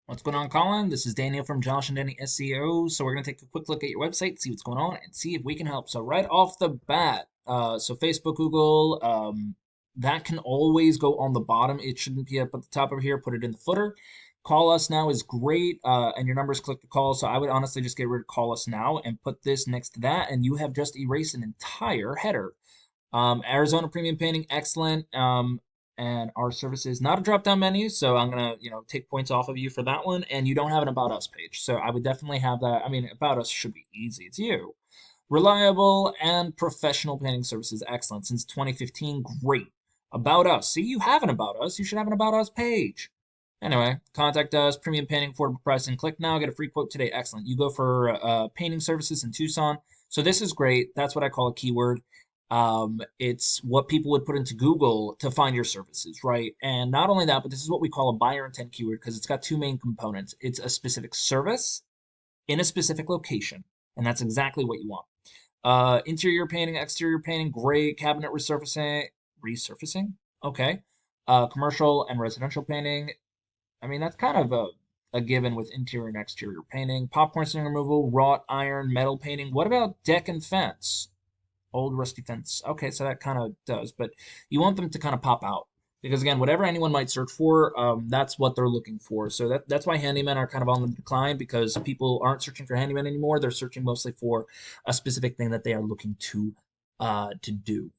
What's going on, Colin? This is Daniel from Josh and Danny SEO. So we're going to take a quick look at your website, see what's going on, and see if we can help. So right off the bat, so Facebook, Google, that can always go on the bottom. It shouldn't be up at the top over here. Put it in the footer. Call us now is great, and your numbers click to call. So I would honestly just get rid of call us now and put this next to that, and you have just erased an entire header. Arizona Premium Painting, excellent. And our service is not a drop-down menu, so I'm gonna, take points off of you for that one. And you don't have an About Us page, so I would definitely have that. I mean, About Us should be easy. It's you. Reliable and professional painting services, excellent. Since 2015, great. About Us. See, you have an About Us. You should have an About Us page. Anyway, contact us, premium painting, affordable pricing. Click now, get a free quote today. Excellent. You go for painting services in Tucson. So this is great. That's what I call a keyword. It's what people would put into Google to find your services, right? And not only that, but this is what we call a buyer intent keyword because it's got two main components. It's a specific service in a specific location, and that's exactly what you want. Interior painting, exterior painting, great. Cabinet resurfacing, okay. Commercial and residential painting. I mean, that's kind of a given with interior and exterior painting. Popcorn stain removal, wrought iron, metal painting. What about deck and fence? Old rusty fence. Okay, so that kind of does, but you want them to kind of pop out because again, whatever anyone might search for, that's what they're looking for. So that's why handymen are kind of on the decline because people aren't searching for handyman anymore. They're searching mostly for a specific thing that they are looking to do.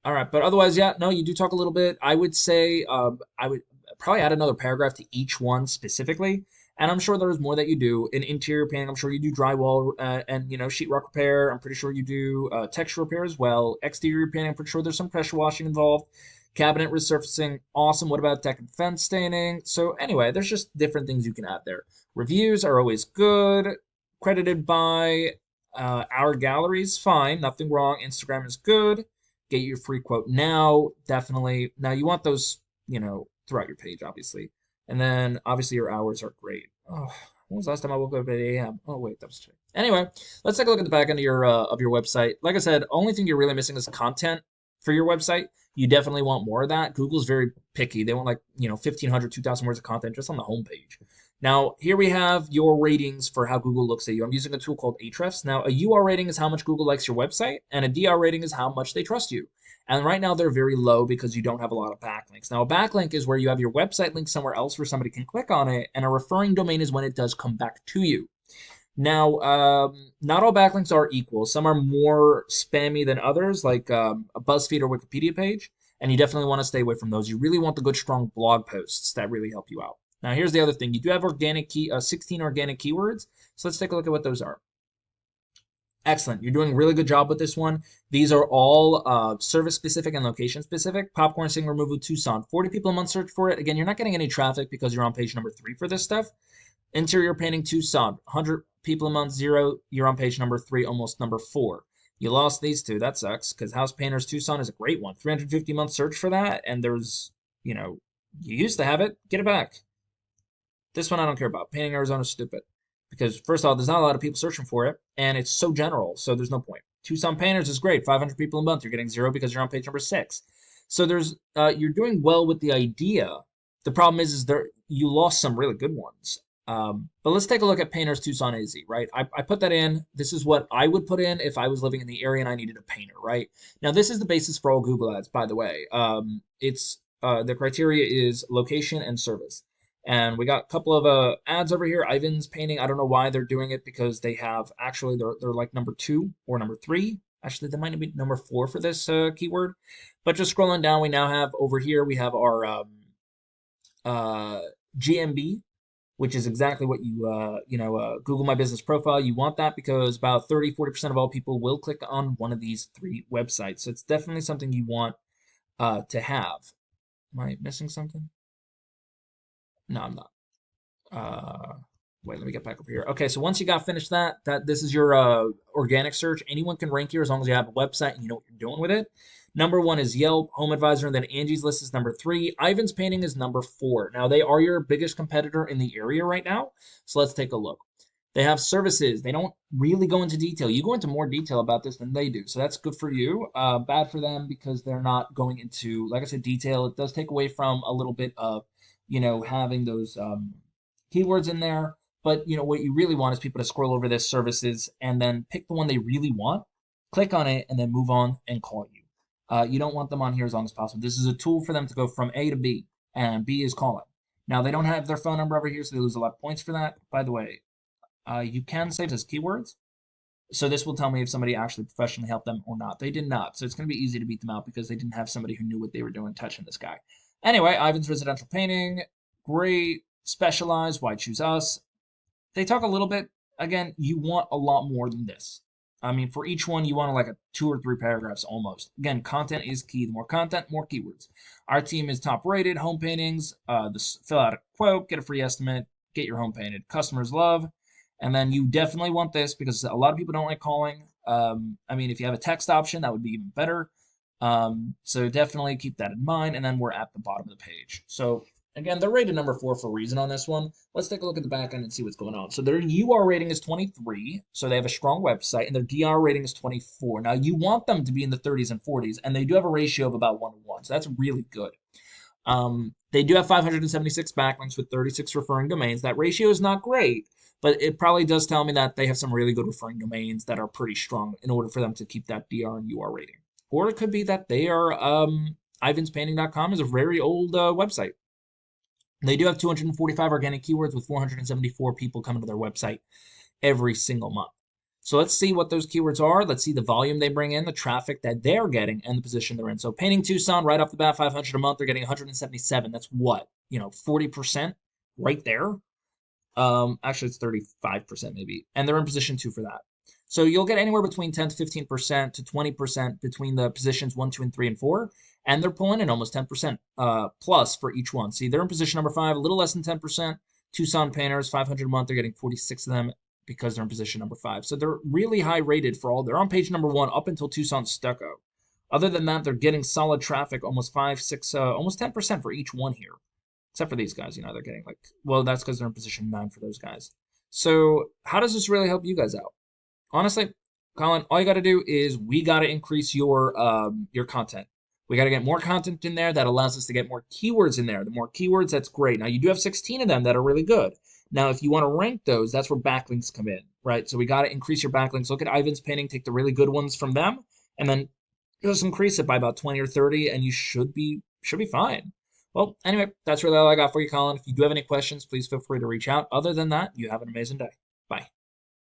All right, but otherwise, yeah, no, you do talk a little bit. I would say I would probably add another paragraph to each one specifically, and I'm sure there's more that you do. In interior painting, I'm sure you do drywall and sheetrock repair. I'm pretty sure you do texture repair as well. Exterior painting, I'm pretty sure there's some pressure washing involved. Cabinet resurfacing, awesome. What about deck and fence staining? So anyway, there's just different things you can add there. Reviews are always good. Credited by our galleries, fine, nothing wrong. Instagram is good. Get your free quote now, definitely. Now you want those, throughout your page, obviously. And then obviously your hours are great. Oh, when was the last time I woke up at 8 a.m.? Oh wait, that was today. Anyway, let's take a look at the back end of your website. Like I said, only thing you're really missing is content for your website. You definitely want more of that. Google's very picky. They want 1,500, 2,000 words of content just on the homepage. Now, here we have your ratings for how Google looks at you. I'm using a tool called Ahrefs. Now, a UR rating is how much Google likes your website, and a DR rating is how much they trust you. And right now, they're very low because you don't have a lot of backlinks. Now, a backlink is where you have your website linked somewhere else where somebody can click on it, and a referring domain is when it does come back to you. Now, not all backlinks are equal. Some are more spammy than others, like a BuzzFeed or Wikipedia page, and you definitely want to stay away from those. You really want the good, strong blog posts that really help you out. Now, here's the other thing. You do have 16 organic keywords, so let's take a look at what those are. Excellent. You're doing a really good job with this one. These are all service specific and location specific. Popcorn stain removal Tucson. 40 people a month search for it. Again, you're not getting any traffic because you're on page number 3 for this stuff. Interior painting Tucson. 100 people a month, 0. You're on page number 3, almost number 4. You lost these two. That sucks because House Painters Tucson is a great one. 350 month search for that. And there's, you used to have it. Get it back. This one I don't care about. Painting Arizona is stupid. Because first of all, there's not a lot of people searching for it, and it's so general, so there's no point. Tucson Painters is great. 500 people a month. You're getting 0 because you're on page number 6. So you're doing well with the idea. The problem is you lost some really good ones. But let's take a look at Painters Tucson AZ, right? I put that in. This is what I would put in if I was living in the area and I needed a painter, right? Now, this is the basis for all Google ads, by the way. The criteria is location and service. And we got a couple of ads over here. Ivan's painting. I don't know why they're doing it because they have actually they're like number 2 or number 3. Actually, they might be number 4 for this keyword. But just scrolling down, we now have over here we have our GMB, which is exactly what you Google My Business Profile. You want that because about 30-40% of all people will click on one of these 3 websites. So it's definitely something you want to have. Am I missing something? No, I'm not. Wait, let me get back over here. Okay, so once you got finished that this is your organic search. Anyone can rank here as long as you have a website and you know what you're doing with it. Number 1 is Yelp, Home Advisor, and then Angie's List is number 3. Ivan's Painting is number 4. Now, they are your biggest competitor in the area right now, so let's take a look. They have services. They don't really go into detail. You go into more detail about this than they do, so that's good for you. Bad for them because they're not going into, like I said, detail. It does take away from a little bit of having those keywords in there. But what you really want is people to scroll over this services and then pick the one they really want, click on it, and then move on and call you. You don't want them on here as long as possible. This is a tool for them to go from A to B, and B is calling. Now they don't have their phone number over here, so they lose a lot of points for that. By the way, you can save as keywords. So this will tell me if somebody actually professionally helped them or not. They did not. So it's going to be easy to beat them out because they didn't have somebody who knew what they were doing touching this guy. Anyway, Ivan's Residential Painting. Great. Specialized. Why choose us? They talk a little bit. Again, you want a lot more than this. I mean, for each one, you want like a 2 or 3 paragraphs almost. Again, content is key. The more content, more keywords. Our team is top rated. Home paintings. Fill out a quote. Get a free estimate. Get your home painted. Customers love. And then you definitely want this because a lot of people don't like calling. I mean, if you have a text option, that would be even better. So definitely keep that in mind. And then we're at the bottom of the page. So again, they're rated number 4 for a reason on this one. Let's take a look at the back end and see what's going on. So their UR rating is 23. So they have a strong website, and their DR rating is 24. Now you want them to be in the 30s and 40s, and they do have a ratio of about 1 to 1. So that's really good. They do have 576 backlinks with 36 referring domains. That ratio is not great, but it probably does tell me that they have some really good referring domains that are pretty strong in order for them to keep that DR and UR rating. Or it could be that they are, ivanspainting.com is a very old website. They do have 245 organic keywords with 474 people coming to their website every single month. So let's see what those keywords are. Let's see the volume they bring in, the traffic that they're getting, and the position they're in. So painting Tucson, right off the bat, 500 a month. They're getting 177. That's what? 40% right there. Actually, it's 35% maybe. And they're in position 2 for that. So you'll get anywhere between 10 to 15% to 20% between the positions 1, 2, and 3, and 4. And they're pulling in almost 10% plus for each one. See, they're in position number 5, a little less than 10%. Tucson painters, 500 a month. They're getting 46 of them because they're in position number 5. So they're really high rated for all. They're on page number 1 up until Tucson Stucco. Other than that, they're getting solid traffic, almost 5, 6, almost 10% for each one here. Except for these guys, they're getting that's because they're in position 9 for those guys. So how does this really help you guys out? Honestly, Colin, all you got to do is we got to increase your content. We got to get more content in there that allows us to get more keywords in there. The more keywords, that's great. Now, you do have 16 of them that are really good. Now, if you want to rank those, that's where backlinks come in, right? So we got to increase your backlinks. Look at Ivan's Painting, take the really good ones from them, and then just increase it by about 20 or 30, and you should be fine. Well, anyway, that's really all I got for you, Colin. If you do have any questions, please feel free to reach out. Other than that, you have an amazing day. Bye.